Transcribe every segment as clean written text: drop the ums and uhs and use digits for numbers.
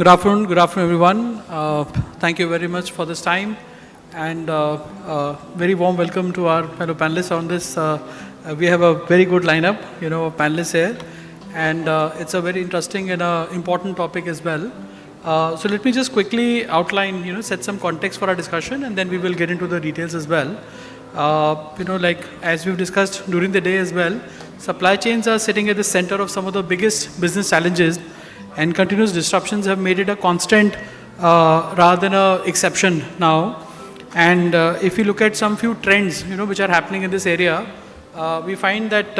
Good afternoon, everyone. Thank you very much for this time, and very warm welcome to our fellow panelists on this. We have a very good lineup, of panelists here, and it's a very interesting and important topic as well. So let me just quickly outline, set some context for our discussion, and then we will get into the details as well. Like as we've discussed during the day as well, supply chains are sitting at the center of some of the biggest business challenges, and continuous disruptions have made it a constant rather than an exception now. And if you look at some few trends, which are happening in this area, we find that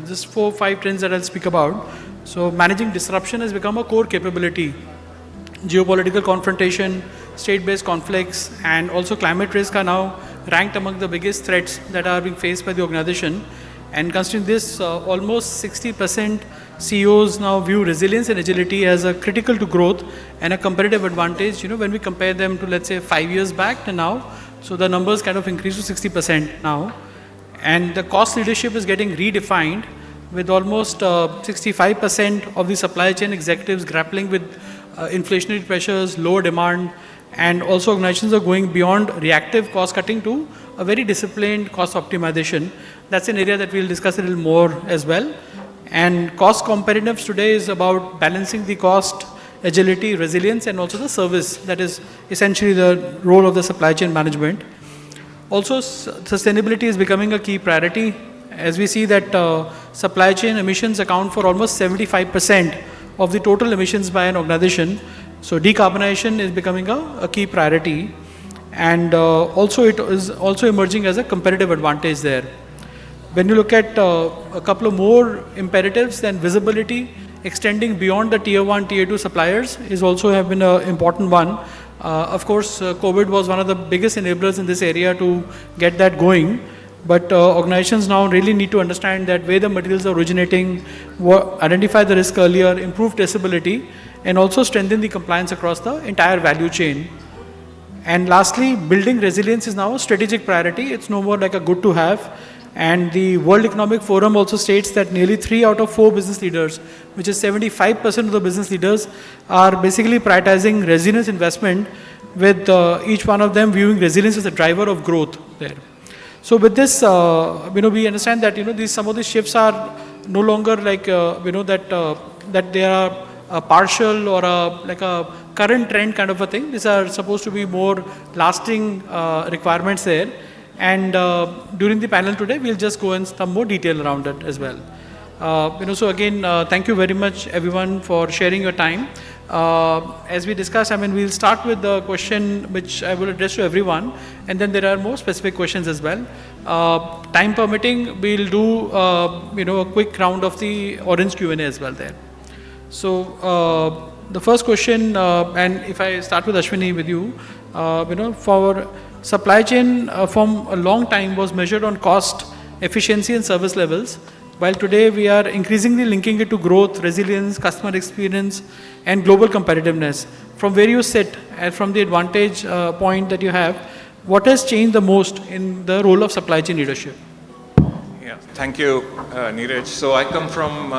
just 4 or 5 trends that I'll speak about. So managing disruption has become a core capability. Geopolitical confrontation, state-based conflicts, and also climate risk are now ranked among the biggest threats that are being faced by the organization. And considering this, almost 60% CEOs now view resilience and agility as a critical to growth and a competitive advantage, when we compare them to, let's say, 5 years back to now. So the numbers kind of increase to 60% now. And the cost leadership is getting redefined with almost 65% of the supply chain executives grappling with inflationary pressures, lower demand, and also organizations are going beyond reactive cost cutting to a very disciplined cost optimization. That's an area that we'll discuss a little more as well. And cost competitiveness today is about balancing the cost, agility, resilience, and also the service. That is essentially the role of the supply chain management. Also, sustainability is becoming a key priority as we see that supply chain emissions account for almost 75% of the total emissions by an organization. So decarbonization is becoming a key priority, and also it is also emerging as a competitive advantage there. When you look at a couple of more imperatives, then visibility, extending beyond the tier 1, tier 2 suppliers is also have been an important one. Of course, COVID was one of the biggest enablers in this area to get that going. But organizations now really need to understand that where the materials are originating, identify the risk earlier, improve traceability, and also strengthen the compliance across the entire value chain. And lastly, building resilience is now a strategic priority. It's no more like a good to have. And the World Economic Forum also states that nearly 3 out of 4 business leaders, which is 75% of the business leaders, are basically prioritizing resilience investment, with each one of them viewing resilience as a driver of growth there. So with this, we understand that some of these shifts are no longer like that they are a partial or like a current trend kind of a thing. These are supposed to be more lasting requirements there. And during the panel today, we'll just go in some more detail around it as well. So again, thank you very much, everyone, for sharing your time. As we discussed, we'll start with the question which I will address to everyone, and then there are more specific questions as well. Time permitting, we'll do a quick round of the orange Q&A as well there. So the first question, and if I start with Ashwini with you, for supply chain from a long time was measured on cost, efficiency, and service levels, while today we are increasingly linking it to growth, resilience, customer experience, and global competitiveness. From where you sit and from the advantage point that you have, what has changed the most in the role of supply chain leadership? Yeah, thank you, Neeraj. So I come from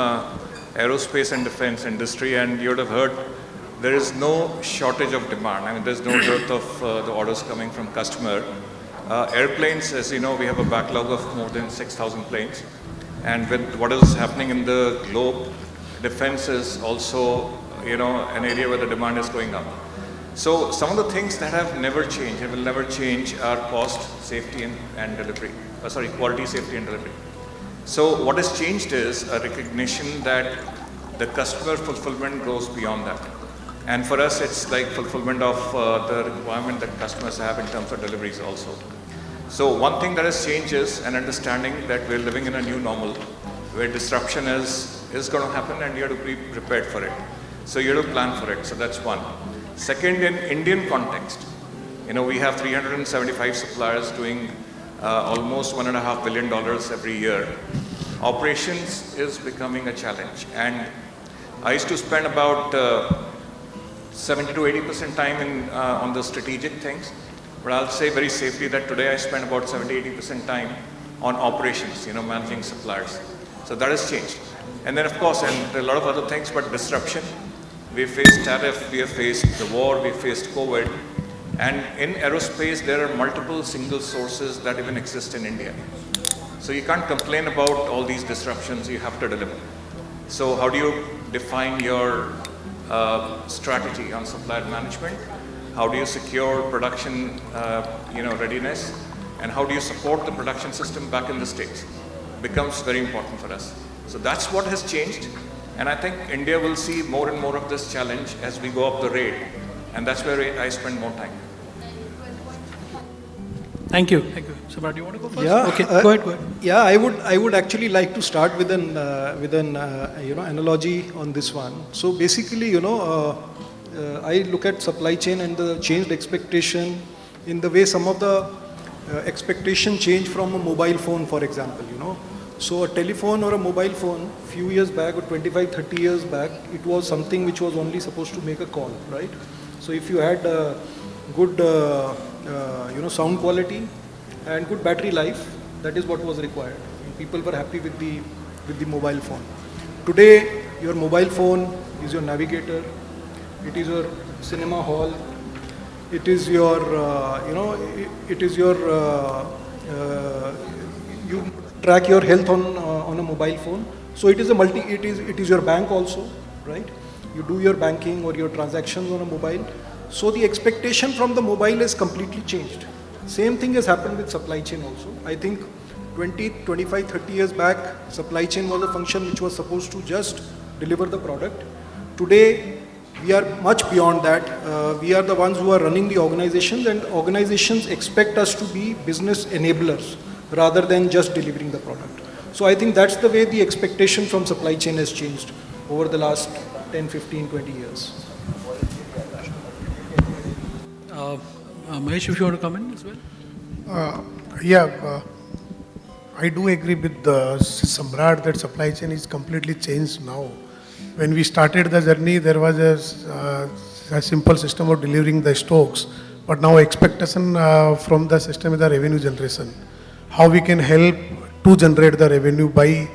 aerospace and defense industry, and you would have heard there is no shortage of demand. There's no dearth of the orders coming from customer. Airplanes, as you know, we have a backlog of more than 6,000 planes. And with what is happening in the globe, defense is also, an area where the demand is going up. So some of the things that have never changed and will never change are cost, safety, and delivery. Quality, safety, and delivery. So what has changed is a recognition that the customer fulfillment goes beyond that. And for us, it's like fulfillment of the requirement that customers have in terms of deliveries also. So one thing that has changed is an understanding that we're living in a new normal where disruption is going to happen, and you have to be prepared for it. So you have to plan for it. So that's one. Second, in Indian context, we have 375 suppliers doing almost $1.5 billion every year. Operations is becoming a challenge. And I used to spend about 70 to 80% time on the strategic things. But I'll say very safely that today I spend about 70-80% time on operations, managing suppliers. So that has changed. And then of course, and a lot of other things, but disruption, We faced tariff, we have faced the war, we faced COVID. And in aerospace, there are multiple single sources that even exist in India. So you can't complain about all these disruptions, you have to deliver. So how do you define your strategy on supplier management? How do you secure production readiness? And how do you support the production system back in the States? Becomes very important for us. So that's what has changed. And I think India will see more and more of this challenge as we go up the road. And that's where I spend more time. Thank you. Thank you. Subrat, do you want to go first? Yeah, Okay, go ahead. Yeah, I would actually like to start with an analogy on this one. So basically, I look at supply chain and the changed expectation in the way some of the expectation change from a mobile phone, for example. So a telephone or a mobile phone, few years back or 25, 30 years back, it was something which was only supposed to make a call, right? So if you had good sound quality and good battery life, that is what was required. And people were happy with the mobile phone. Today, your mobile phone is your navigator, it is your cinema hall, it is your you track your health on a mobile phone. So it is your bank also, right? You do your banking or your transactions on a mobile. So the expectation from the mobile is completely changed. Same thing has happened with supply chain also. I think 20, 25, 30 years back, supply chain was a function which was supposed to just deliver the product. Today, we are much beyond that. We are the ones who are running the organizations, and organizations expect us to be business enablers rather than just delivering the product. So I think that's the way the expectation from supply chain has changed over the last 10, 15, 20 years. Mahesh, if you want to come in as well. I do agree with Samrat that supply chain is completely changed now. When we started the journey, there was a simple system of delivering the stocks, but now expectation from the system is the revenue generation. How we can help to generate the revenue by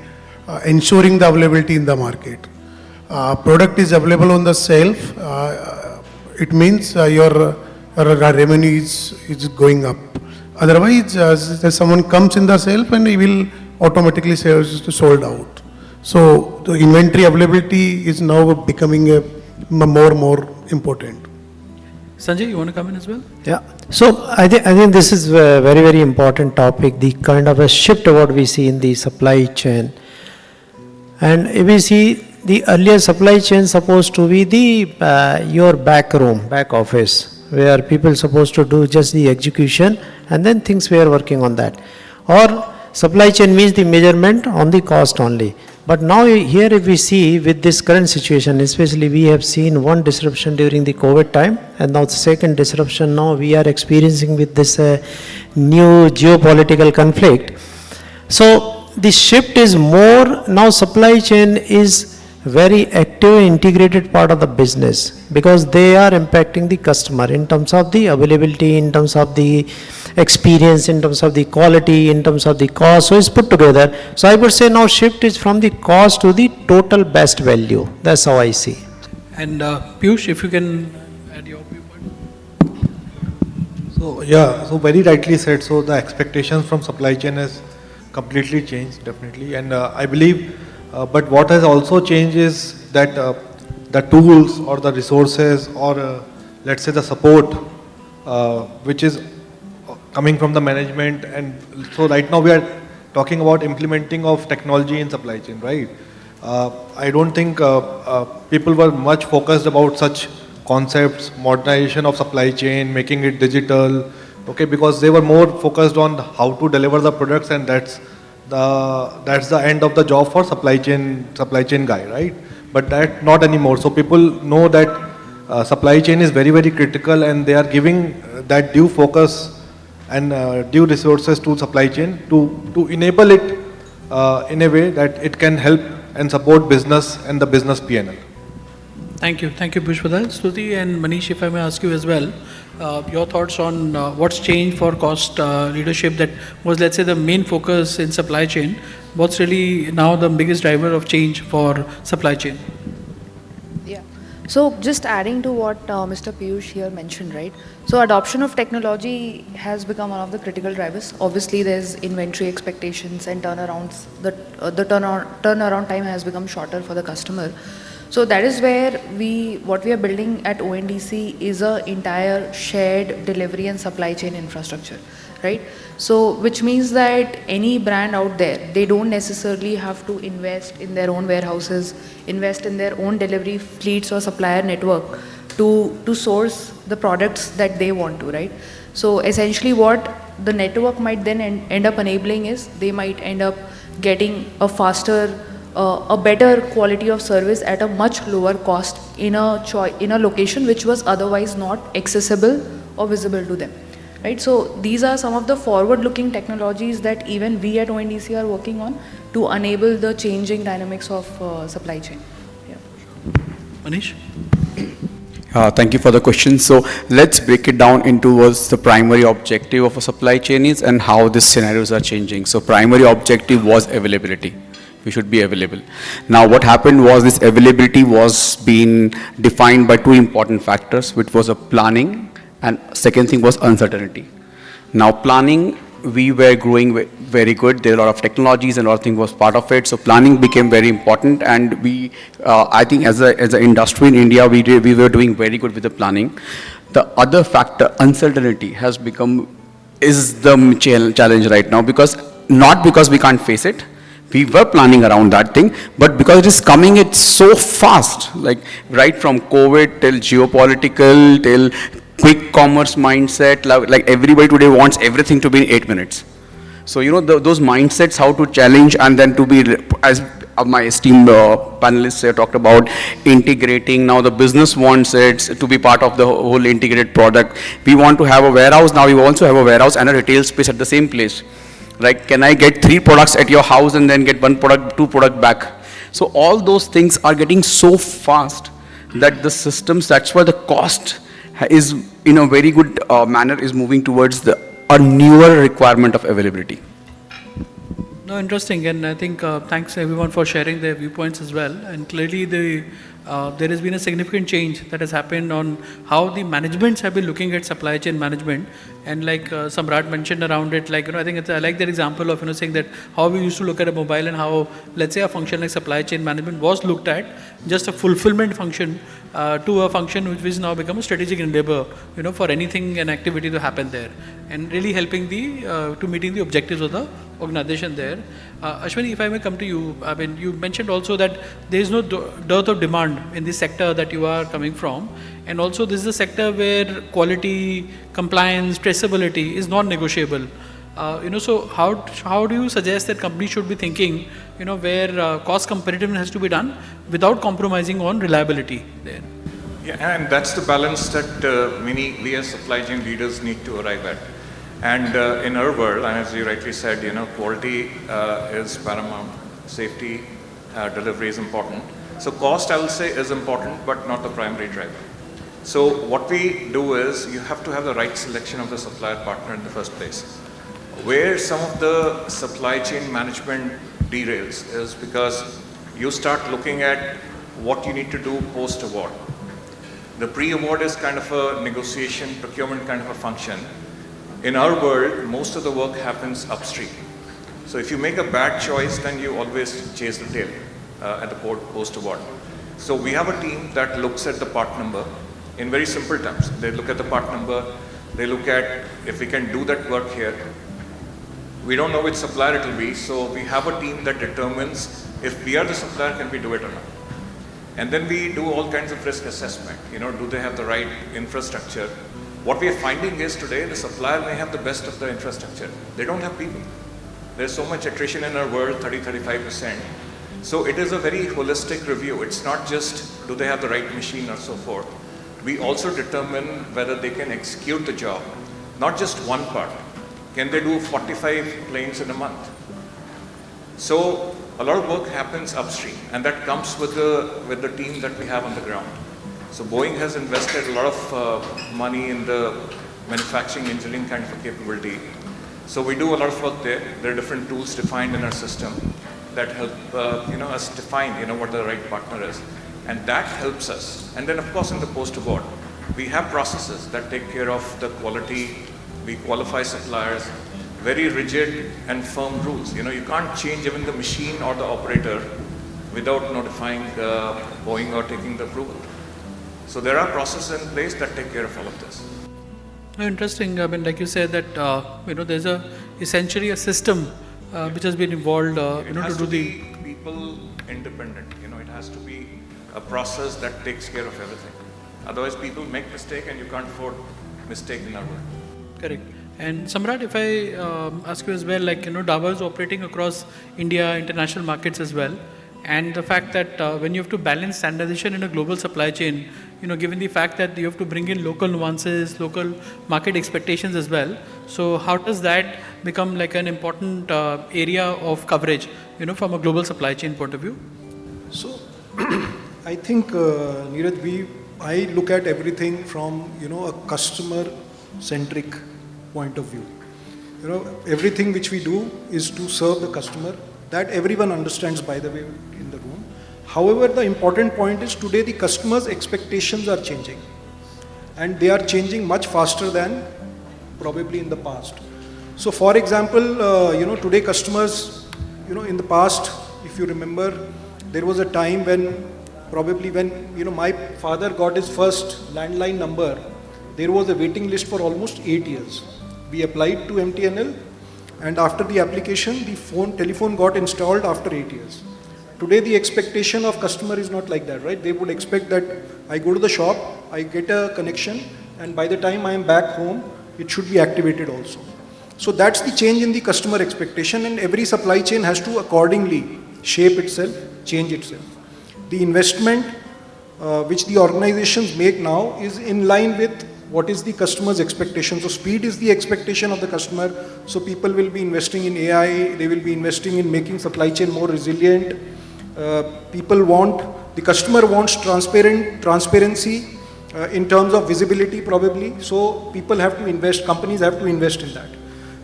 ensuring the availability in the market. Product is available on the shelf, it means your revenue is going up. Otherwise, someone comes in the shelf and he will automatically say it's sold out. So the inventory availability is now becoming more important. Sanjay, you want to come in as well? Yeah. So I think this is a very, very important topic, the kind of a shift what we see in the supply chain. And if we see the earlier supply chain supposed to be the your back office, where people supposed to do just the execution and then things were working on that. Or supply chain means the measurement on the cost only. But now here if we see with this current situation, especially we have seen one disruption during the COVID time, and now the second disruption now we are experiencing with this new geopolitical conflict. So the shift is more, now supply chain is very active and integrated part of the business, because they are impacting the customer in terms of the availability, in terms of the experience, in terms of the quality, in terms of the cost. So it's put together. So I would say now shift is from the cost to the total best value. That's how I see. And Piyush, if you can add your viewpoint. So very rightly said. So the expectations from supply chain has completely changed, definitely. And I believe, but what has also changed is that the tools or the resources or let's say the support which is coming from the management. And so right now we are talking about implementing of technology in supply chain, right? I don't think people were much focused about such concepts, modernization of supply chain, making it digital, okay, because they were more focused on how to deliver the products, and that's the end of the job for supply chain guy, right? But that not anymore. So people know that supply chain is very, very critical, and they are giving that due focus and due resources to supply chain to enable it in a way that it can help and support business and the business P&L. Thank you, Piyush, for that. Stuti and Manish, if I may ask you as well, your thoughts on what's changed for cost leadership that was, let's say, the main focus in supply chain. What's really now the biggest driver of change for supply chain? Yeah. So just adding to what Mr. Piyush here mentioned, right? So adoption of technology has become one of the critical drivers. Obviously, there's inventory expectations and turnarounds. The turnaround time has become shorter for the customer. So that is where what we are building at ONDC is a entire shared delivery and supply chain infrastructure, right? So which means that any brand out there, they don't necessarily have to invest in their own warehouses, invest in their own delivery fleets or supplier network to source the products that they want to, right? So essentially what the network might then end up enabling is they might end up getting a faster, a better quality of service at a much lower cost in a location which was otherwise not accessible or visible to them. Right, so these are some of the forward-looking technologies that even we at ONDC are working on to enable the changing dynamics of supply chain. Yeah. Manish? Thank you for the question. So let's break it down into what's the primary objective of a supply chain is and how these scenarios are changing. So primary objective was availability. We should be available. Now what happened was this availability was being defined by two important factors, which was a planning, and second thing was uncertainty. Now planning, we were growing very good. There are a lot of technologies and a lot of things was part of it. So planning became very important, and we, I think as an industry in India, we were doing very good with the planning. The other factor, uncertainty, is the challenge right now, because not because we can't face it. We were planning around that thing, but because it is coming, it's so fast, like right from COVID till geopolitical, till quick commerce mindset, like everybody today wants everything to be in 8 minutes. So, you know, those mindsets, how to challenge, and then to be, as my esteemed panelists here talked about, integrating. Now the business wants it to be part of the whole integrated product. We want to have a warehouse, now we also have a warehouse and a retail space at the same place. Like, can I get 3 products at your house and then get 1 product, 2 product back? So all those things are getting so fast that the systems, that's why the cost is in a very good manner is moving towards a newer requirement of availability. No, interesting, and I think thanks everyone for sharing their viewpoints as well. And clearly, there has been a significant change that has happened on how the managements have been looking at supply chain management. And like Samrat mentioned around it, like, you know, I think I like that example of, you know, saying that how we used to look at a mobile and how, let's say, a function like supply chain management was looked at just a fulfillment function to a function which has now become a strategic enabler, you know, for anything and activity to happen there, and really helping to meeting the objectives of the organization there. Ashwini, if I may come to you, I mean, you mentioned also that there is no dearth of demand in this sector that you are coming from, and also this is a sector where quality, compliance, traceability is non-negotiable. You know, so how do you suggest that companies should be thinking, you know, where cost competitiveness has to be done without compromising on reliability there? Yeah, and that's the balance that we as supply chain leaders need to arrive at. And in our world, and as you rightly said, you know, quality is paramount, safety, delivery is important. So cost, I will say, is important, but not the primary driver. So what we do is, you have to have the right selection of the supplier partner in the first place. Where some of the supply chain management derails is because you start looking at what you need to do post-award. The pre-award is kind of a negotiation, procurement kind of a function. In our world, most of the work happens upstream. So if you make a bad choice, then you always chase the tail at the post-award. So we have a team that looks at the part number in very simple terms. They look at the part number, they look at if we can do that work here. We don't know which supplier it will be, so we have a team that determines if we are the supplier, can we do it or not. And then we do all kinds of risk assessment. You know, do they have the right infrastructure? What we are finding is today, the supplier may have the best of the infrastructure. They don't have people. There's so much attrition in our world, 30-35%. So it is a very holistic review. It's not just, do they have the right machine or so forth. We also determine whether they can execute the job, not just one part. Can they do 45 planes in a month? So a lot of work happens upstream, and that comes with the team that we have on the ground. So Boeing has invested a lot of money in the manufacturing engineering kind of a capability. So we do a lot of work there. There are different tools defined in our system that help us define what the right partner is. And that helps us. And then of course in the post-award, we have processes that take care of the quality, we qualify suppliers, very rigid and firm rules. You know, you can't change even the machine or the operator without notifying Boeing or taking the approval. So there are processes in place that take care of all of this. Interesting. I mean, like you said that there's essentially a system which has been involved It has to do to the be people independent. You know, it has to be a process that takes care of everything. Otherwise, people make mistake, and you can't afford mistake in our world. correct. And Samrat, if I ask you as well, like Dabur is operating across India, international markets as well, and the fact that when you have to balance standardization in a global supply chain, given the fact that you have to bring in local nuances, local market expectations as well. So how does that become like an important area of coverage, from a global supply chain point of view? So, I think, Neeraj, I look at everything from, a customer-centric point of view. Everything which we do is to serve the customer. That everyone understands, by the way, in the room. However, the important point is today the customers' expectations are changing. And they are changing much faster than probably in the past. So, for example, today customers, in the past, if you remember, there was a time when probably when my father got his first landline number, there was a waiting list for almost 8 years. We applied to MTNL, and after the application, the telephone got installed after 8 years. Today, the expectation of customer is not like that, right? They would expect that I go to the shop, I get a connection, and by the time I am back home, it should be activated also. So that's the change in the customer expectation, and every supply chain has to accordingly shape itself, change itself. The investment which the organizations make now is in line with what is the customer's expectation. So speed is the expectation of the customer. So people will be investing in AI, they will be investing in making supply chain more resilient. The customer wants transparency in terms of visibility probably. So people have to invest, companies have to invest in that.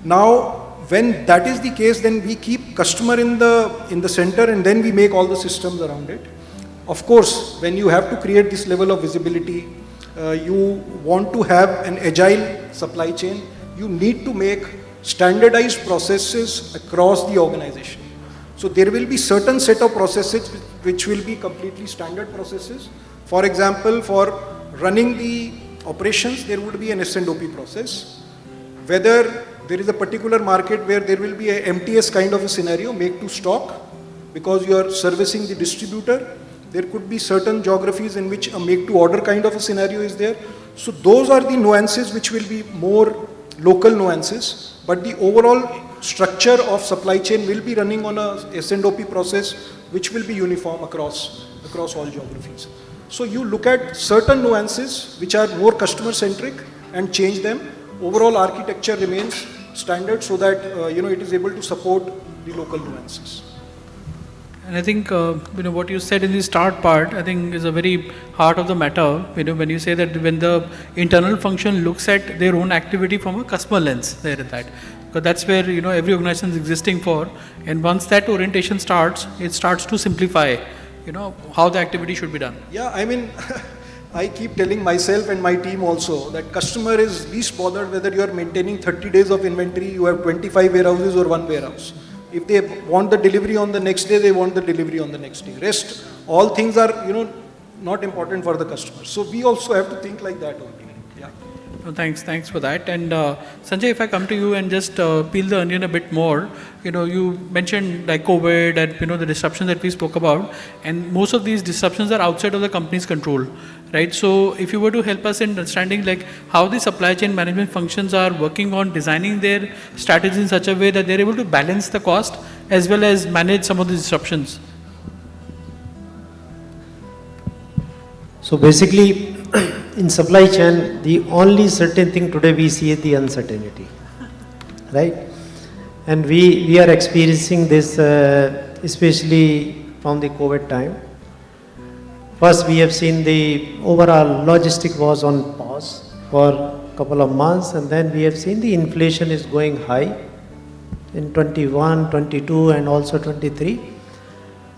Now, when that is the case, then we keep customer in the center, and then we make all the systems around it. Of course, when you have to create this level of visibility, you want to have an agile supply chain, you need to make standardized processes across the organization. So there will be certain set of processes which will be completely standard processes. For example, for running the operations, there would be an S&OP process. Whether there is a particular market where there will be a MTS kind of a scenario, make to stock, because you are servicing the distributor. There could be certain geographies in which a make to order kind of a scenario is there. So those are the nuances which will be more local nuances, but the overall structure of supply chain will be running on a S&OP process which will be uniform across all geographies. So you look at certain nuances which are more customer centric and change them. Overall architecture remains standard so that it is able to support the local nuances. And I think what you said in the start part, I think is a very heart of the matter. When you say that when the internal function looks at their own activity from a customer lens, there at that, because that's where every organization is existing for. And once that orientation starts, it starts to simplify, how the activity should be done. Yeah, I mean, I keep telling myself and my team also that customer is least bothered whether you are maintaining 30 days of inventory, you have 25 warehouses or one warehouse. If they want the delivery on the next day, they want the delivery on the next day. Rest, all things are, not important for the customer. So we also have to think like that only. Yeah. No, thanks for that. And Sanjay, if I come to you and just peel the onion a bit more, you mentioned like COVID and the disruptions that we spoke about, and most of these disruptions are outside of the company's control, right? So if you were to help us in understanding like how the supply chain management functions are working on designing their strategies in such a way that they're able to balance the cost as well as manage some of the disruptions. So basically, in supply chain, the only certain thing today we see is the uncertainty, right? And we are experiencing this, especially from the COVID time. First, we have seen the overall logistic was on pause for a couple of months, and then we have seen the inflation is going high in 21, 22, and also 23.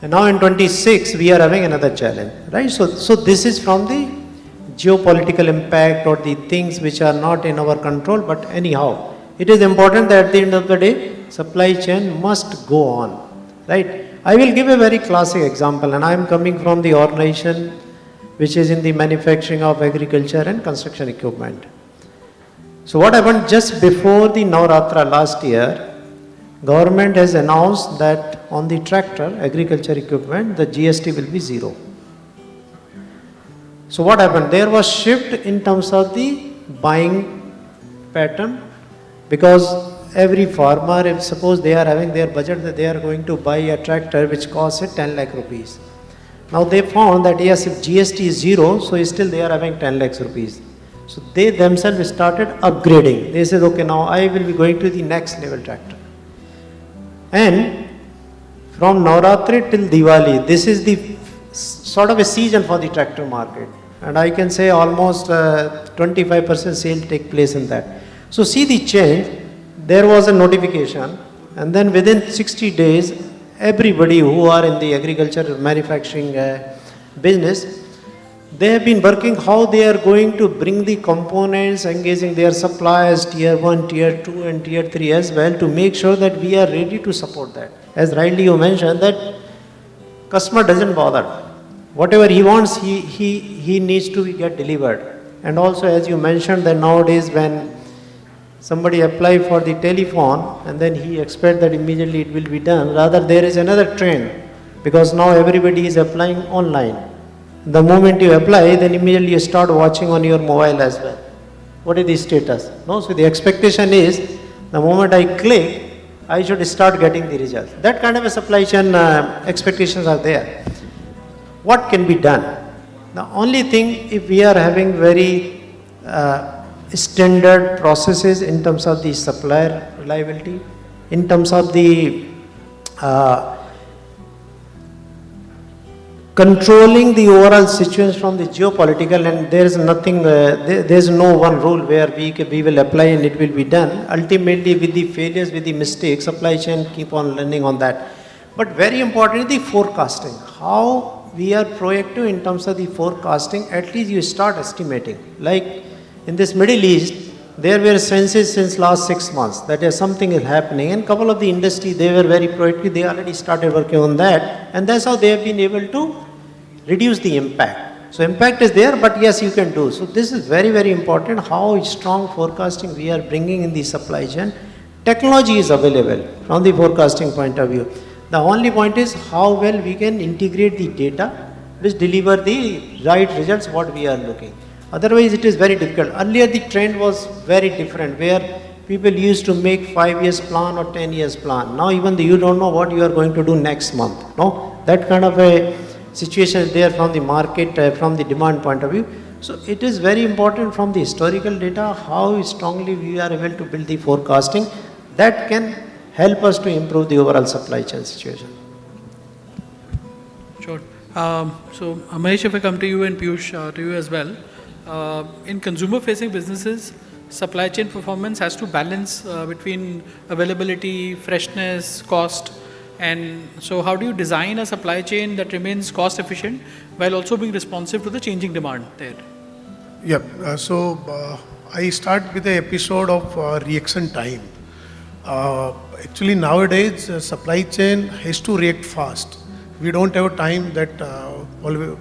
And now in 26, we are having another challenge, right? So this is from the geopolitical impact or the things which are not in our control, but anyhow, it is important that at the end of the day, supply chain must go on, right? I will give a very classic example, and I am coming from the organization which is in the manufacturing of agriculture and construction equipment. So what happened just before the Navratra last year, government has announced that on the tractor, agriculture equipment, the GST will be zero. So what happened? There was shift in terms of the buying pattern, because every farmer, if suppose they are having their budget that they are going to buy a tractor which costs 10 lakh rupees. Now they found that yes, if GST is zero, so still they are having 10 lakhs rupees. So they themselves started upgrading. They said, okay, now I will be going to the next level tractor. And from Navratri till Diwali, this is the sort of a season for the tractor market. And I can say almost 25% sale take place in that. So see the change. There was a notification, and then within 60 days, everybody who are in the agriculture manufacturing business, they have been working how they are going to bring the components, engaging their suppliers, tier 1, tier 2 and tier 3 as well, to make sure that we are ready to support that. As rightly you mentioned, that customer doesn't bother. Whatever he wants, he needs to get delivered. And also as you mentioned that nowadays when somebody apply for the telephone and then he expects that immediately it will be done, rather there is another trend, because now everybody is applying online. The moment you apply, then immediately you start watching on your mobile as well. What is the status? No, so the expectation is the moment I click, I should start getting the results. That kind of a supply chain expectations are there. What can be done? The only thing, if we are having very standard processes in terms of the supplier reliability, in terms of the controlling the overall situation from the geopolitical, and there is nothing, there is no one rule where we will apply and it will be done. Ultimately with the failures, with the mistakes, supply chain keep on learning on that. But very importantly, the forecasting. How we are proactive in terms of the forecasting, at least you start estimating. Like in this Middle East, there were senses since last 6 months that something is happening, and couple of the industry, they were very proactive, they already started working on that, and that's how they have been able to reduce the impact. So impact is there, but yes, you can do. So this is very, very important, how strong forecasting we are bringing in the supply chain. Technology is available from the forecasting point of view. The only point is how well we can integrate the data which deliver the right results what we are looking. Otherwise it is very difficult. Earlier the trend was very different, where people used to make 5 years plan or 10 years plan. Now even you don't know what you are going to do next month. No, that kind of a situation is there from the market, from the demand point of view. So it is very important from the historical data how strongly we are able to build the forecasting that can help us to improve the overall supply chain situation. Sure. So, Mahesh, if I come to you and Piyush, to you as well. In consumer-facing businesses, supply chain performance has to balance between availability, freshness, cost. And so how do you design a supply chain that remains cost efficient while also being responsive to the changing demand there? Yeah, so I start with the episode of reaction time. Actually nowadays supply chain has to react fast. We don't have time that always.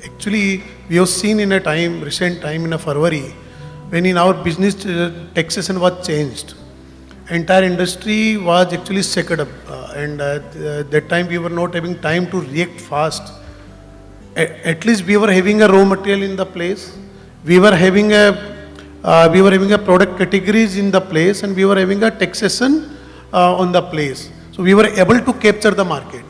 Actually we have seen in a time, recent time in a February, when in our business taxation was changed. Entire industry was actually shaken up, and that time we were not having time to react fast. At least we were having a raw material in the place, we were having a product categories in the place, and we were having a taxation on the place. So we were able to capture the market.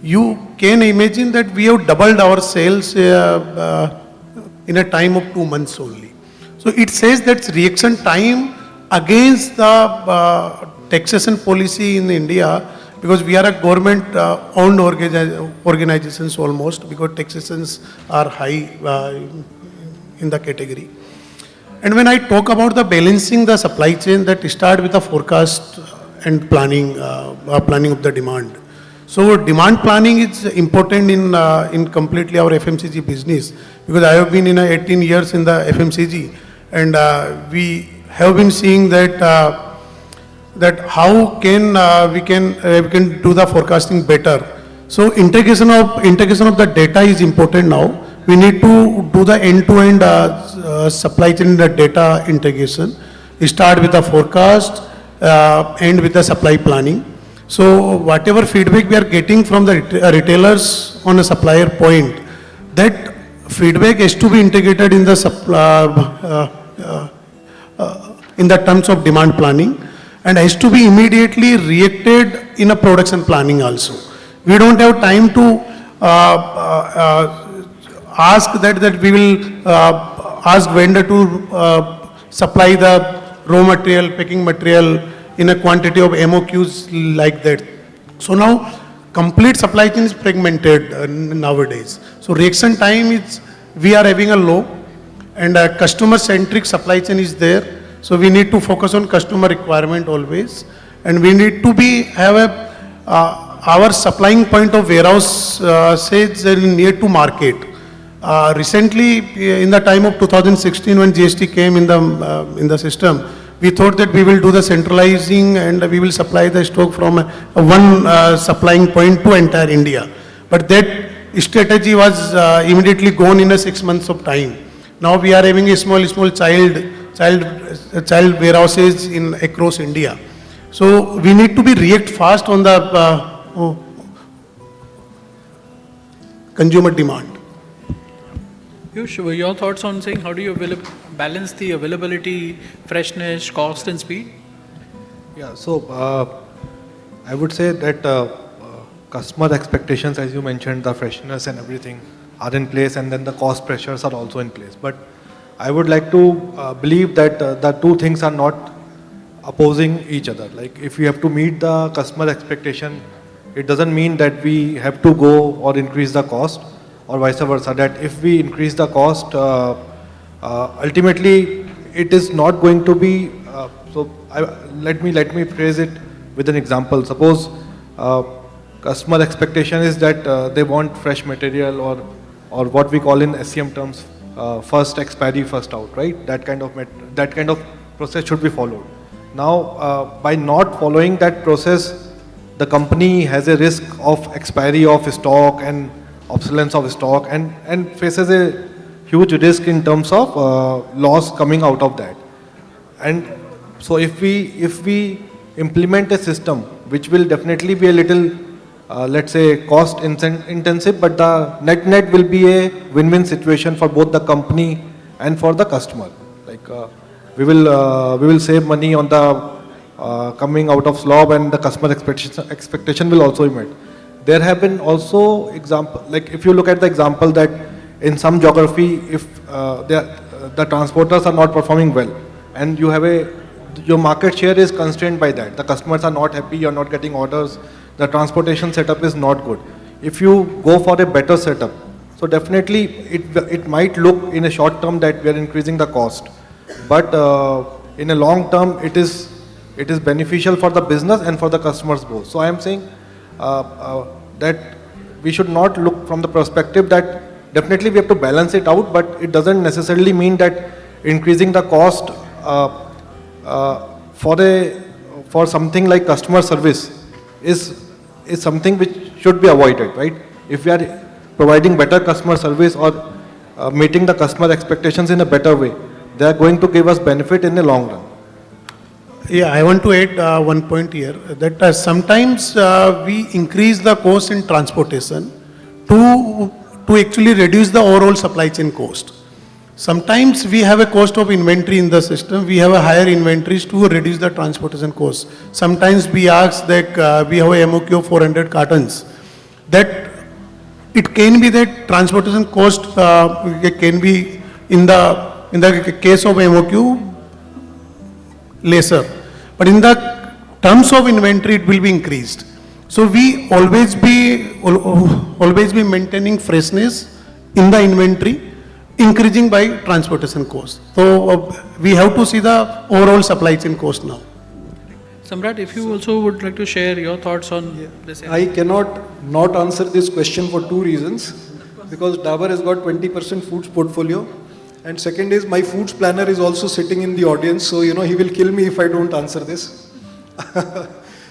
You can imagine that we have doubled our sales in a time of 2 months only. So it says that reaction time against the taxation policy in India, because we are a government owned organizations almost, because taxations are high in the category. And when I talk about the balancing the supply chain, that start with the forecast and planning of the demand. So demand planning is important in completely our FMCG business, because I have been in 18 years in the FMCG, and we have been seeing that that how can we can do the forecasting better. So integration of the data is important now. We need to do the end-to-end supply chain data integration. We start with the forecast, end with the supply planning. So whatever feedback we are getting from the retailers on a supplier point, that feedback has to be integrated in the in the terms of demand planning, and has to be immediately reacted in a production planning also. We don't have time to ask that we will ask vendor to supply the raw material, packing material in a quantity of MOQs like that. So now complete supply chain is fragmented nowadays. So reaction time is, we are having a low, and a customer centric supply chain is there. So we need to focus on customer requirement always, and we need to have our supplying point of warehouse says near to market. Recently, in the time of 2016, when GST came in the system, we thought that we will do the centralizing and we will supply the stock from one supplying point to entire India. But that strategy was immediately gone in 6 months of time. Now we are having a small child warehouses across India. So we need to react fast on the consumer demand. Piyush, your thoughts on saying how do you balance the availability, freshness, cost and speed? Yeah, so I would say that customer expectations, as you mentioned, the freshness and everything are in place, and then the cost pressures are also in place. But I would like to believe that the two things are not opposing each other. Like if we have to meet the customer expectation, it doesn't mean that we have to go or increase the cost, or vice versa, that if we increase the cost, ultimately it is not going to be, let me phrase it with an example. Suppose customer expectation is that they want fresh material, or what we call in SCM terms, first expiry, first out, right? That kind of process should be followed. Now, by not following that process, the company has a risk of expiry of stock and obsolescence of stock, and faces a huge risk in terms of loss coming out of that. And so if we implement a system which will definitely be a little let's say cost intensive, but the net will be a win-win situation for both the company and for the customer. Like we will save money on the coming out of slob, and the customer expectation will also be met. There have been also example, like if you look at the example that in some geography, if the transporters are not performing well, and your market share is constrained by that, the customers are not happy, you're not getting orders, the transportation setup is not good. If you go for a better setup, so definitely it might look in a short term that we are increasing the cost, but in a long term it is beneficial for the business and for the customers both. So I am saying that we should not look from the perspective that definitely we have to balance it out, but it doesn't necessarily mean that increasing the cost for something like customer service is something which should be avoided, right? If we are providing better customer service or meeting the customer expectations in a better way, they are going to give us benefit in the long run. Yeah, I want to add one point here, that sometimes we increase the cost in transportation to actually reduce the overall supply chain cost. Sometimes we have a cost of inventory in the system, we have a higher inventories to reduce the transportation cost. Sometimes we ask that we have a MOQ of 400 cartons, that it can be that transportation cost can be in the case of MOQ lesser, but in the terms of inventory it will be increased. So we always be maintaining freshness in the inventory, increasing by transportation cost. So we have to see the overall supply chain cost now. Samrat, if you also would like to share your thoughts on this. I cannot not answer this question for two reasons. Because Dabur has got 20% foods portfolio. And second is my foods planner is also sitting in the audience. So, he will kill me if I don't answer this.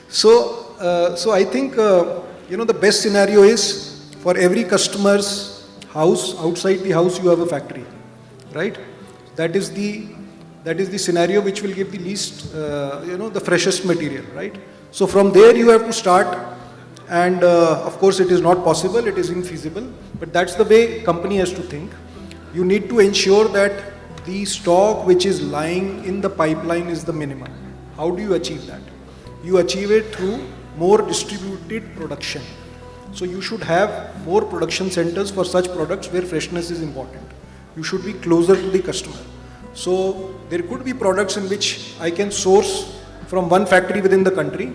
So I think, the best scenario is for every customer's house, outside the house, you have a factory, right? That is the scenario which will give the least, the freshest material, right? So from there you have to start, and of course it is not possible, it is infeasible, but that's the way company has to think. You need to ensure that the stock which is lying in the pipeline is the minimum. How do you achieve that? You achieve it through more distributed production. So you should have more production centers for such products where freshness is important. You should be closer to the customer. So there could be products in which I can source from one factory within the country,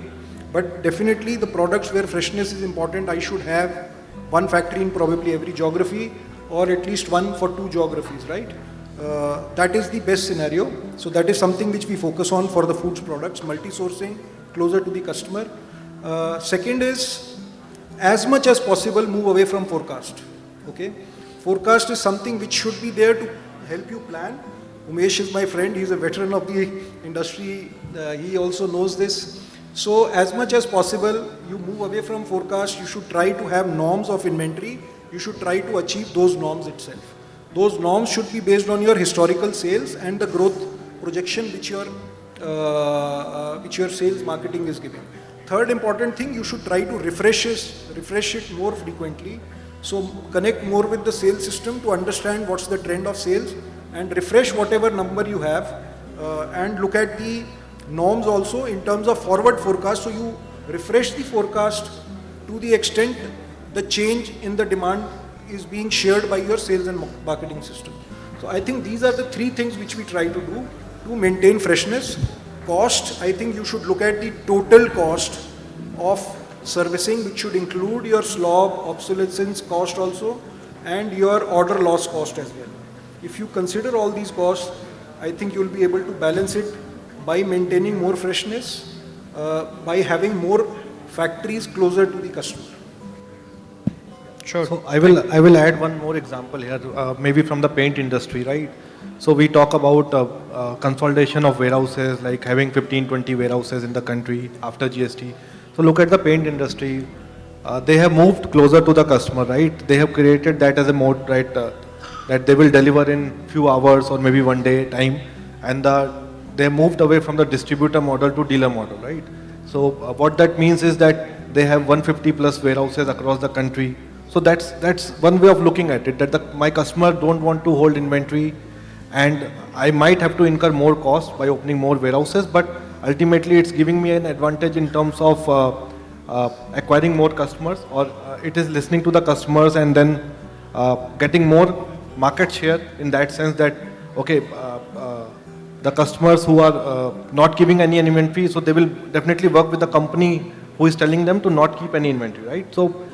but definitely the products where freshness is important, I should have one factory in probably every geography, or at least one for two geographies, right? That is the best scenario. So that is something which we focus on for the foods products, multi-sourcing, closer to the customer. Second is, as much as possible, move away from forecast. Okay? Forecast is something which should be there to help you plan. Umesh is my friend, he is a veteran of the industry, he also knows this. So as much as possible, you move away from forecast, you should try to have norms of inventory, you should try to achieve those norms itself. Those norms should be based on your historical sales and the growth projection which your sales marketing is giving. Third important thing, you should try to refresh it more frequently. So connect more with the sales system to understand what's the trend of sales and refresh whatever number you have, and look at the norms also in terms of forward forecast. So you refresh the forecast to the extent the change in the demand is being shared by your sales and marketing system. So I think these are the three things which we try to do to maintain freshness. Cost, I think you should look at the total cost of servicing, which should include your slog, obsolescence cost also, and your order loss cost as well. If you consider all these costs, I think you will be able to balance it by maintaining more freshness, by having more factories closer to the customer. Sure. So I will add one more example here, maybe from the paint industry, right? So we talk about consolidation of warehouses, like having 15-20 warehouses in the country after GST. So look at the paint industry. They have moved closer to the customer, right? They have created that as a mode, right? That they will deliver in few hours or maybe one day time, and they moved away from the distributor model to dealer model, right? So what that means is that they have 150 plus warehouses across the country. So that's one way of looking at it, that my customer don't want to hold inventory, and I might have to incur more cost by opening more warehouses, but ultimately it's giving me an advantage in terms of acquiring more customers, or it is listening to the customers and then getting more market share, in that sense that, okay, the customers who are not giving any inventory, so they will definitely work with the company who is telling them to not keep any inventory, right? So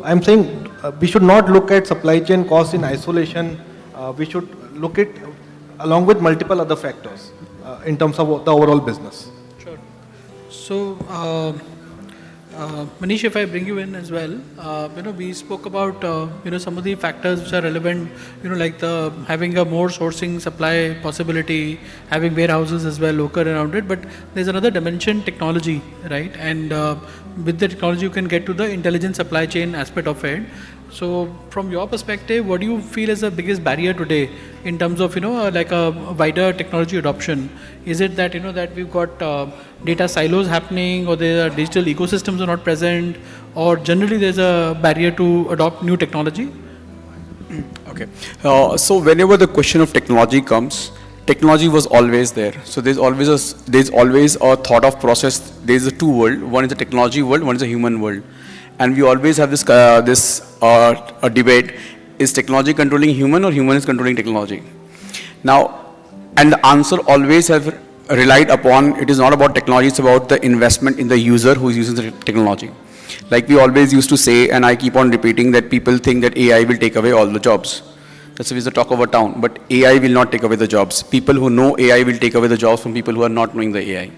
I'm saying we should not look at supply chain cost in isolation. We should look at along with multiple other factors in terms of the overall business. Sure. So, Manish, if I bring you in as well, we spoke about, some of the factors which are relevant, like having a more sourcing supply possibility, having warehouses as well local around it, but there's another dimension, technology, right? And with the technology, you can get to the intelligent supply chain aspect of it. So from your perspective, what do you feel is the biggest barrier today in terms of, like a wider technology adoption? Is it that, that we've got data silos happening, or there are digital ecosystems are not present, or generally there's a barrier to adopt new technology? Okay. So whenever the question of technology comes, technology was always there. So there's always a thought of process. There's a two world. One is the technology world, one is a human world. And we always have this a debate, is technology controlling human or human is controlling technology? Now, and the answer always have relied upon, it is not about technology, it's about the investment in the user who is using the technology. Like we always used to say, and I keep on repeating, that people think that AI will take away all the jobs. That's the talk of our town, but AI will not take away the jobs. People who know AI will take away the jobs from people who are not knowing the AI.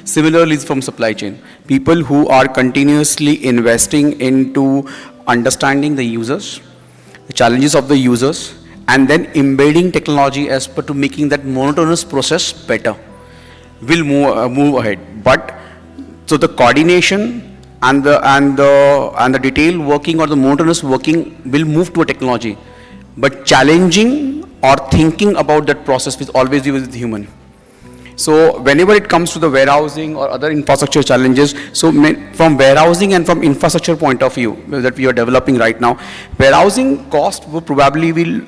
Similarly, from supply chain, people who are continuously investing into understanding the users, the challenges of the users, and then embedding technology as per to making that monotonous process better will move ahead. But so the coordination and the detailed working or the monotonous working will move to a technology, but challenging or thinking about that process will always be with the human. So whenever it comes to the warehousing or other infrastructure challenges, so from warehousing and from infrastructure point of view that we are developing right now, warehousing cost will probably will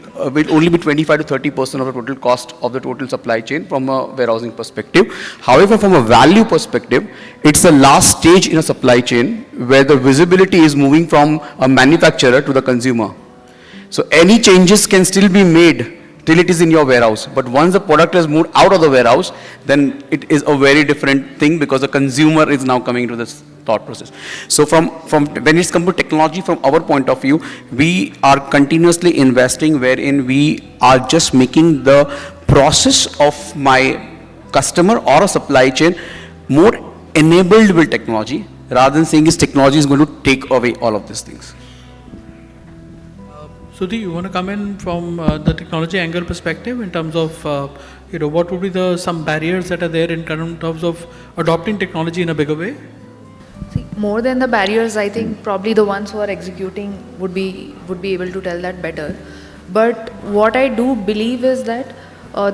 only be 25 to 30% of the total cost of the total supply chain from a warehousing perspective. However, from a value perspective, it's the last stage in a supply chain where the visibility is moving from a manufacturer to the consumer. So any changes can still be made till it is in your warehouse. But once the product has moved out of the warehouse, then it is a very different thing because the consumer is now coming to this thought process. So from when it's come to technology, from our point of view, we are continuously investing wherein we are just making the process of my customer or a supply chain more enabled with technology rather than saying this technology is going to take away all of these things. Sudhi, you want to come in from the technology angle perspective in terms of, what would be some barriers that are there in terms of adopting technology in a bigger way? See, more than the barriers, I think probably the ones who are executing would be able to tell that better. But what I do believe is that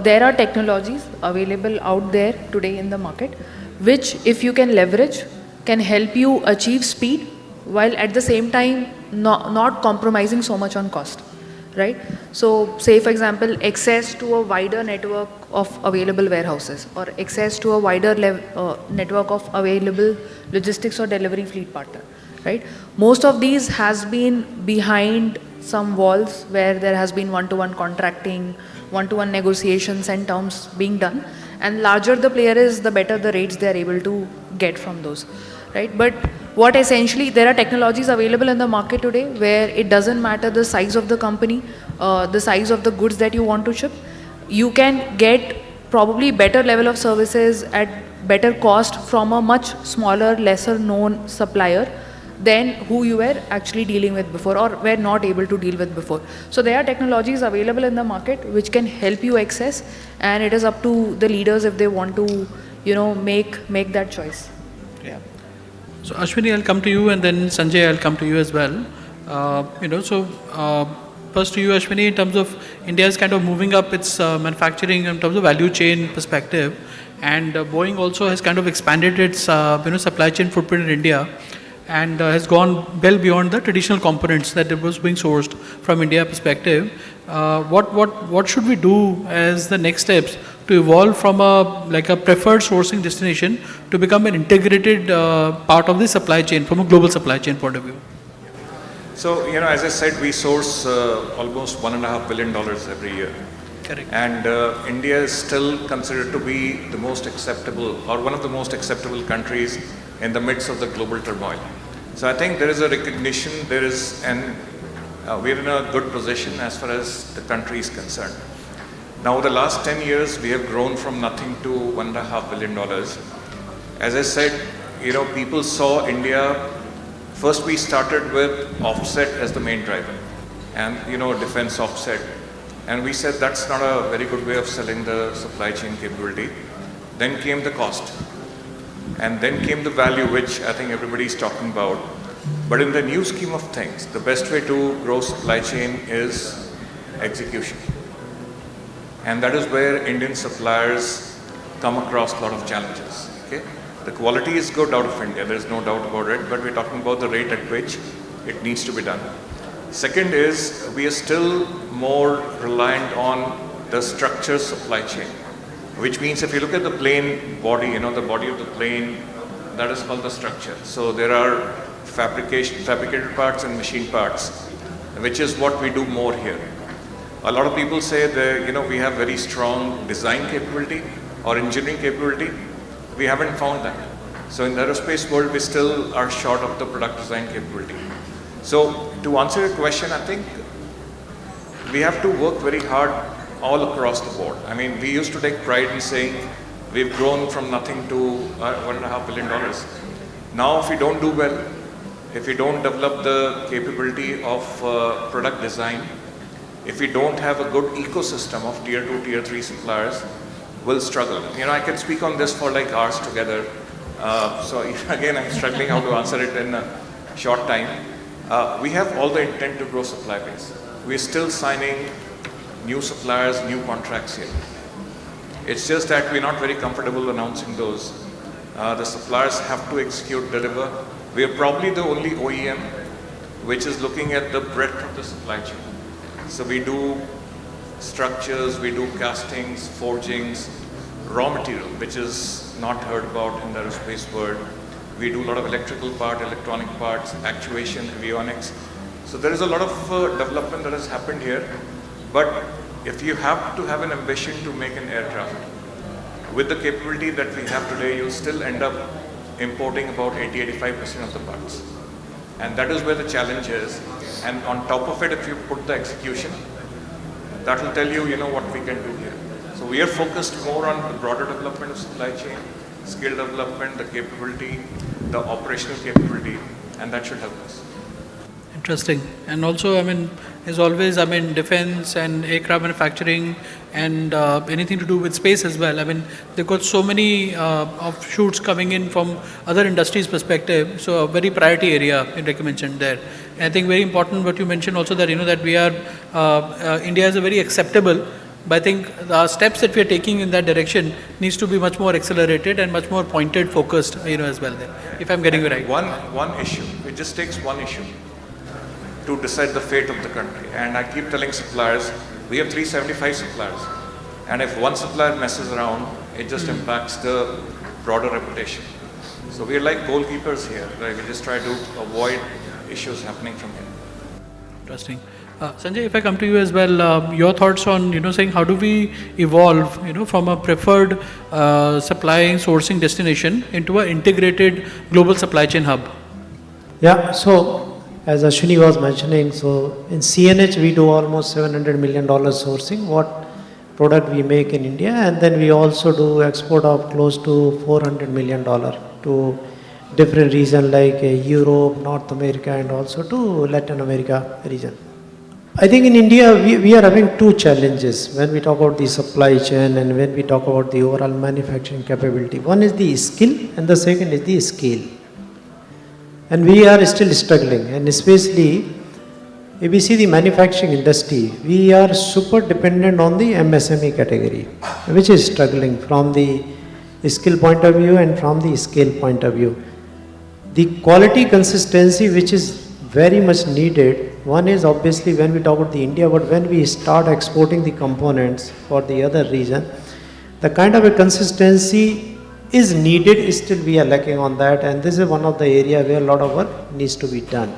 there are technologies available out there today in the market, which if you can leverage, can help you achieve speed while at the same time not compromising so much on cost, right? So say for example, access to a wider network of available warehouses or access to a wider network of available logistics or delivery fleet partner, right? Most of these has been behind some walls where there has been one-to-one contracting, one-to-one negotiations and terms being done, and larger the player is, the better the rates they are able to get from those, right? But what essentially, there are technologies available in the market today where it doesn't matter the size of the company, the size of the goods that you want to ship. You can get probably better level of services at better cost from a much smaller, lesser known supplier than who you were actually dealing with before or were not able to deal with before. So there are technologies available in the market which can help you access, and it is up to the leaders if they want to, make that choice. Yeah. So Ashwini, I'll come to you, and then Sanjay, I'll come to you as well. First to you, Ashwini, in terms of India is kind of moving up its manufacturing in terms of value chain perspective, and Boeing also has kind of expanded its supply chain footprint in India, and has gone well beyond the traditional components that it was being sourced from India perspective. What should we do as the next steps to evolve from a preferred sourcing destination to become an integrated part of the supply chain from a global supply chain point of view? So, as I said, we source almost $1.5 billion every year. Correct. And India is still considered to be the most acceptable or one of the most acceptable countries in the midst of the global turmoil. So I think there is a recognition, we're in a good position as far as the country is concerned. Now, the last 10 years, we have grown from nothing to $1.5 billion. As I said, people saw India, first we started with offset as the main driver and, defense offset. And we said that's not a very good way of selling the supply chain capability. Then came the cost. And then came the value, which I think everybody is talking about. But in the new scheme of things, the best way to grow supply chain is execution. And that is where Indian suppliers come across a lot of challenges. Okay? The quality is good out of India, there is no doubt about it, but we're talking about the rate at which it needs to be done. Second is, we are still more reliant on the structured supply chain, which means if you look at the plane body, the body of the plane, that is called the structure. So there are fabricated parts and machine parts, which is what we do more here. A lot of people say that, we have very strong design capability or engineering capability. We haven't found that. So in the aerospace world, we still are short of the product design capability. So to answer your question, I think we have to work very hard all across the board. I mean, we used to take pride in saying We've grown from nothing to $1.5 billion. Now, if we don't do well, if we don't develop the capability of product design, if we don't have a good ecosystem of tier 2, tier 3 suppliers, we'll struggle. You know, I can speak on this for like hours together. So again, I'm struggling how to answer it in a short time. We have all the intent to grow supply base. We're still signing new suppliers, new contracts here. It's just that we're not very comfortable announcing those. The suppliers have to execute, deliver. We are probably the only OEM which is looking at the breadth of the supply chain. So we do structures, we do castings, forgings, raw material, which is not heard about in the aerospace world. We do a lot of electrical part, electronic parts, actuation, avionics. So there is a lot of development that has happened here. But if you have to have an ambition to make an aircraft, with the capability that we have today, you'll still end up importing about 80-85% of the parts. And that is where the challenge is. And on top of it, if you put the execution, that will tell you, you know, what we can do here. So we are focused more on the broader development of supply chain, skill development, the capability, the operational capability, and that should help us. Interesting. And also, I mean, as always, I mean, defense and aircraft manufacturing and anything to do with space as well. I mean, they've got so many offshoots coming in from other industries' perspective. So a very priority area, like you mentioned there. And I think very important what you mentioned also that, you know, that we are, India is a very acceptable, but I think the steps that we are taking in that direction needs to be much more accelerated and much more pointed, focused, you know, as well there, if I'm getting you right. One issue, it just takes one issue to decide the fate of the country. And I keep telling suppliers, we have 375 suppliers. And if one supplier messes around, it just impacts the broader reputation. So we are like goalkeepers here, right? We just try to avoid issues happening from here. Interesting. Sanjay, if I come to you as well, your thoughts on, you know, saying how do we evolve, you know, from a preferred supplying sourcing destination into an integrated global supply chain hub? Yeah, so as Ashwini was mentioning, so in CNH we do almost $700 million sourcing, what product we make in India, and then we also do export of close to $400 million to different regions like Europe, North America, and also to Latin America region. I think in India we are having two challenges when we talk about the supply chain and when we talk about the overall manufacturing capability. One is the skill and the second is the scale. And we are still struggling, and especially if we see the manufacturing industry, we are super dependent on the MSME category, which is struggling from the skill point of view and from the scale point of view. The quality consistency which is very much needed, one is obviously when we talk about the India, but when we start exporting the components for the other region, the kind of a consistency is needed, still we are lacking on that, and this is one of the area where a lot of work needs to be done.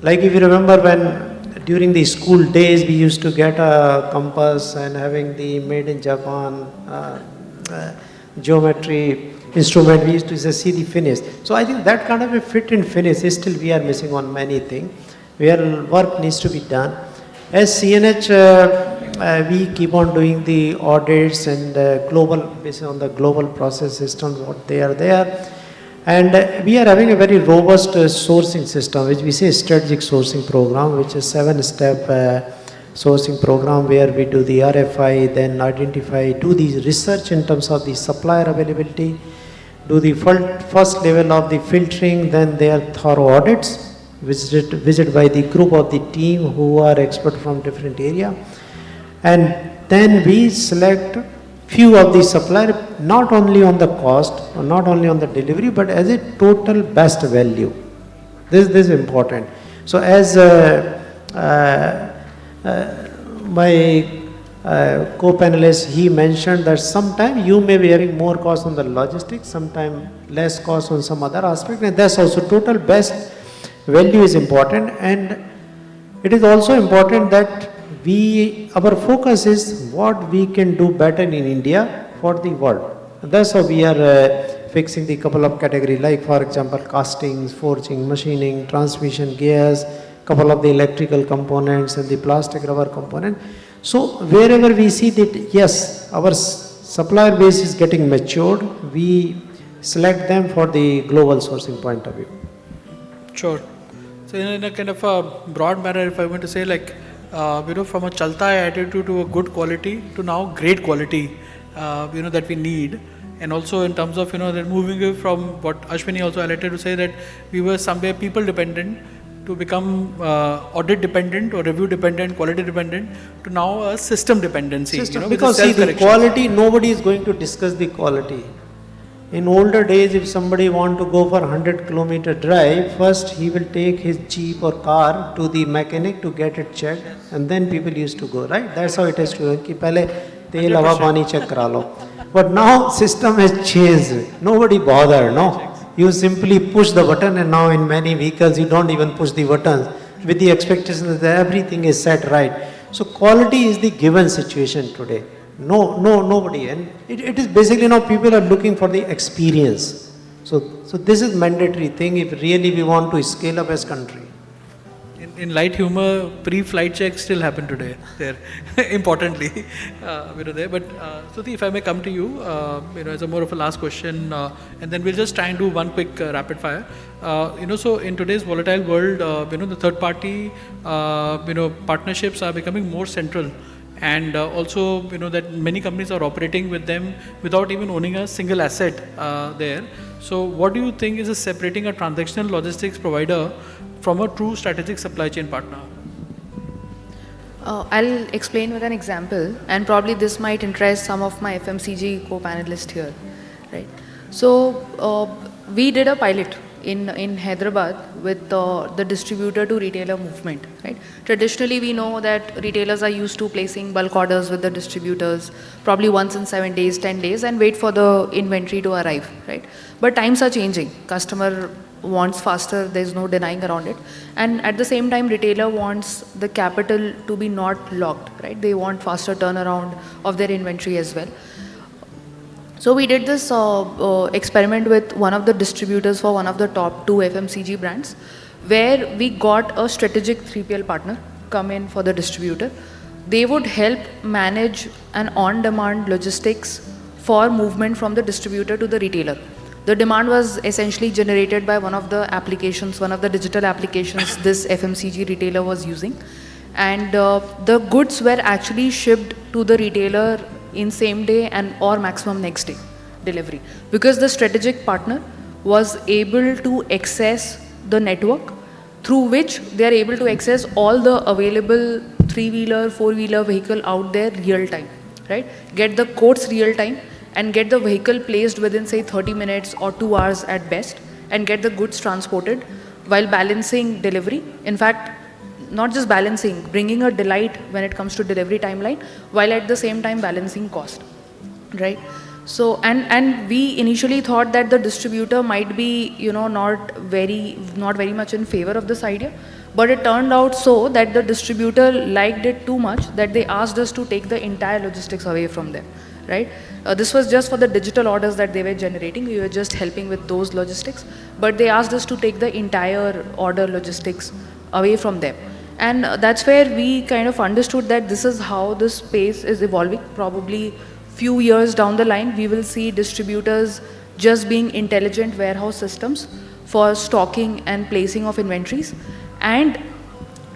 Like if you remember when during the school days we used to get a compass and having the made in Japan geometry instrument, we used to just see the finish. So I think that kind of a fit and finish is still we are missing on many things where work needs to be done. As CNH, we keep on doing the audits and global, based on the global process systems, what they are there. And we are having a very robust sourcing system, which we say strategic sourcing program, which is 7-step sourcing program where we do the RFI, then identify, do the research in terms of the supplier availability, do the first level of the filtering, then their thorough audits, visit by the group of the team who are expert from different area, and then we select few of the supplier not only on the cost or not only on the delivery but as a total best value. This is important. So as my co-panelist, he mentioned that sometime you may be having more cost on the logistics, sometime less cost on some other aspect, and that's also total best value is important. And it is also important that our focus is what we can do better in India for the world. That's how we are fixing the couple of categories, like for example castings, forging, machining, transmission gears, couple of the electrical components and the plastic rubber component. So wherever we see that yes, our supplier base is getting matured, we select them for the global sourcing point of view. Sure. So in a kind of a broad manner, if I want to say like, from a chalta hai attitude to a good quality to now great quality, that we need. And also in terms of, that moving away from what Ashwini also highlighted to say that we were somewhere people dependent to become audit dependent or review dependent, quality dependent to now a system dependency. System, with because see the self-correction. quality, nobody is going to discuss the quality. In older days, if somebody want to go for 100-kilometer drive, first he will take his jeep or car to the mechanic to get it checked, and then people used to go, right? That's how it is to कि पहले तेल हवा पानी check करा लो. But now system has changed. Nobody bother, no? You simply push the button, and now in many vehicles you don't even push the buttons with the expectation that everything is set right. So quality is the given situation today. Nobody. And it is basically now people are looking for the experience. So this is mandatory thing if really we want to scale up as country. In light humor, pre-flight checks still happen today. There, importantly, there. But Stuti, if I may come to you, as a more of a last question, and then we'll just try and do one quick rapid fire. So in today's volatile world, the third-party, partnerships are becoming more central. And also, that many companies are operating with them without even owning a single asset there. So what do you think is separating a transactional logistics provider from a true strategic supply chain partner? I'll explain with an example, and probably this might interest some of my FMCG co-panelists here, right? So we did a pilot in Hyderabad with the distributor to retailer movement, right? Traditionally, we know that retailers are used to placing bulk orders with the distributors, probably once in 7 days, 10 days, and wait for the inventory to arrive, right? But times are changing. Customer wants faster, there's no denying around it. And at the same time, retailer wants the capital to be not locked, right? They want faster turnaround of their inventory as well. So we did this experiment with one of the distributors for one of the top 2 FMCG brands, where we got a strategic 3PL partner come in for the distributor. They would help manage an on-demand logistics for movement from the distributor to the retailer. The demand was essentially generated by one of the applications, one of the digital applications this FMCG retailer was using. And the goods were actually shipped to the retailer in same day and or maximum next day delivery, because the strategic partner was able to access the network through which they are able to access all the available 3-wheeler, 4-wheeler vehicle out there real time, right? Get the quotes real time and get the vehicle placed within say 30 minutes or 2 hours at best, and get the goods transported while balancing delivery. In fact, not just balancing, bringing a delight when it comes to delivery timeline, while at the same time balancing cost, right? So, and we initially thought that the distributor might be, not very much in favor of this idea, but it turned out so that the distributor liked it too much that they asked us to take the entire logistics away from them, right? This was just for the digital orders that they were generating. We were just helping with those logistics, but they asked us to take the entire order logistics away from them. And that's where we kind of understood that this is how this space is evolving. Probably few years down the line, we will see distributors just being intelligent warehouse systems for stocking and placing of inventories. And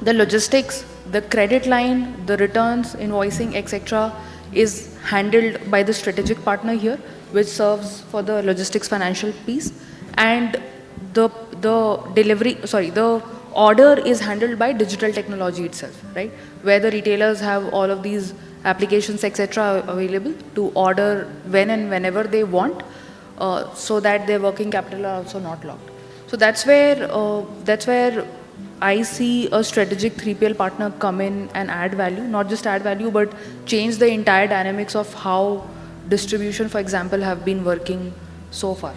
the logistics, the credit line, the returns, invoicing, etc. is handled by the strategic partner here, which serves for the logistics financial piece. And the order is handled by digital technology itself, right? Where the retailers have all of these applications, etc. available to order when and whenever they want, so that their working capital are also not locked. So that's where I see a strategic 3PL partner come in and add value, not just add value, but change the entire dynamics of how distribution, for example, have been working so far.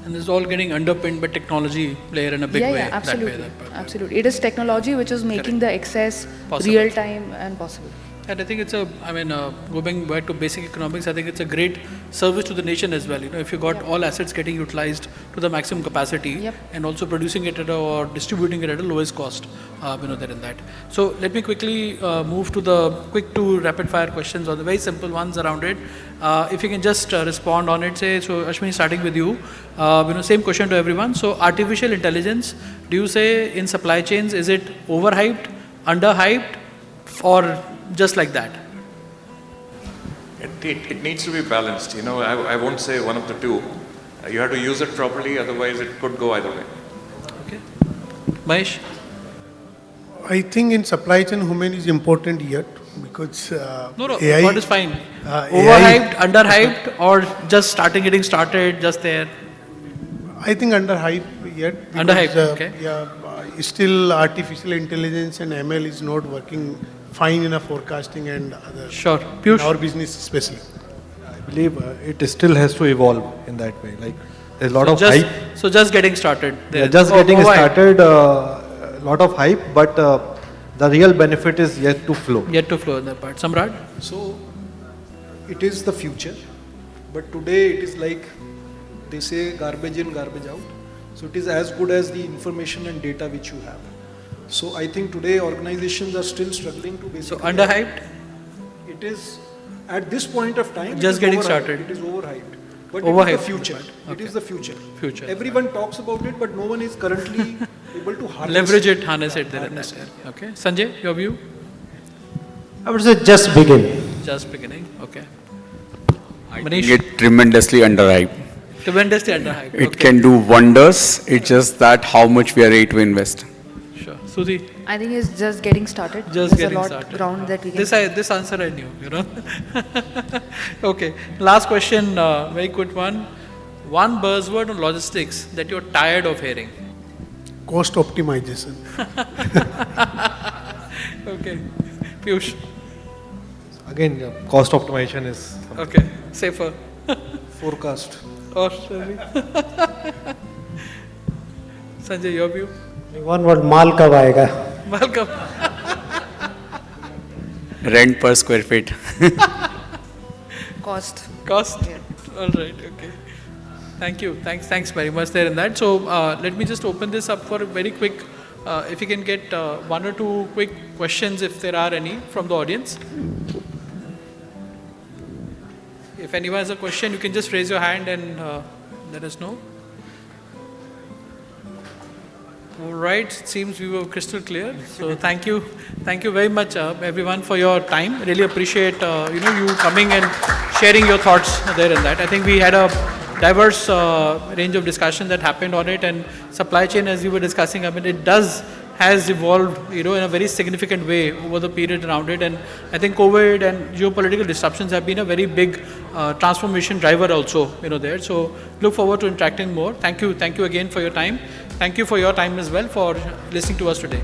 And this is all getting underpinned by technology player in a big way. Yeah, absolutely. That way. Absolutely. It is technology which is making the access Possible. real time and possible. And I think it's going back to basic economics, I think it's a great service to the nation as well. If you got all assets getting utilized to the maximum capacity Yep. and also producing it or distributing it at a lowest cost, there in that. So let me quickly move to the quick two rapid fire questions or the very simple ones around it. If you can just respond on it, so Ashwini, starting with you, same question to everyone. So artificial intelligence, do you say in supply chains, is it overhyped, underhyped, or just like that? It needs to be balanced. I won't say one of the two. You have to use it properly, otherwise it could go either way. Okay. Mahesh? I think in supply chain, human is important yet because No, AI, what is fine? AI Overhyped, underhyped, or just getting started, just there? I think under hype yet. Because, Underhyped, okay. Still artificial intelligence and ML is not working fine in a forecasting and other. Sure. In Piyush? our business especially. I believe it still has to evolve in that way. Like there's a lot of just, hype. So just getting started. There. Yeah, just Oh, getting overhyped. started. A lot of hype, but the real benefit is yet to flow. Yet to flow in that part. Samrat? So it is the future, but today it is like they say garbage in, garbage out. So it is as good as the information and data which you have. So I think today organizations are still struggling to So basically. underhyped? It is at this point of time. Just it is getting overhyped. started. It is overhyped. But Overhyped. it is the future. It Okay. is the future. Future. Everyone talks about it, but no one is currently able to harness Leverage it, harness it there in that area. Okay. Sanjay, your view? I would say just begin. Just beginning. Okay. I Manish? think it tremendously underhyped. Tremendously underhyped. It Okay. can do wonders. It's just that how much we are ready to invest. Sure. Suzy? I think it's just getting started. Just There's getting a lot started. around that we can. This answer I knew, Okay. Last question, very quick one. One buzzword on logistics that you're tired of hearing. Cost optimization. Okay. Piyush? Again, cost optimization is something. Okay. Safer. forecast. Or Shirley? Sanjay, your view? One word, माल कब आएगा? Welcome. Rent per square feet. Cost. Cost? Yeah. All right, okay. Thank you. Thanks very much there in that. So let me just open this up for a very quick, if you can get one or two quick questions if there are any from the audience. If anyone has a question, you can just raise your hand and let us know. All right, it seems we were crystal clear. So thank you very much, everyone, for your time. Really appreciate you coming and sharing your thoughts there in that. I think we had a diverse range of discussion that happened on it, and supply chain, as we were discussing, it has evolved, in a very significant way over the period around it. And I think COVID and geopolitical disruptions have been a very big transformation driver also, there. So look forward to interacting more. Thank you again for your time. Thank you for your time as well for listening to us today.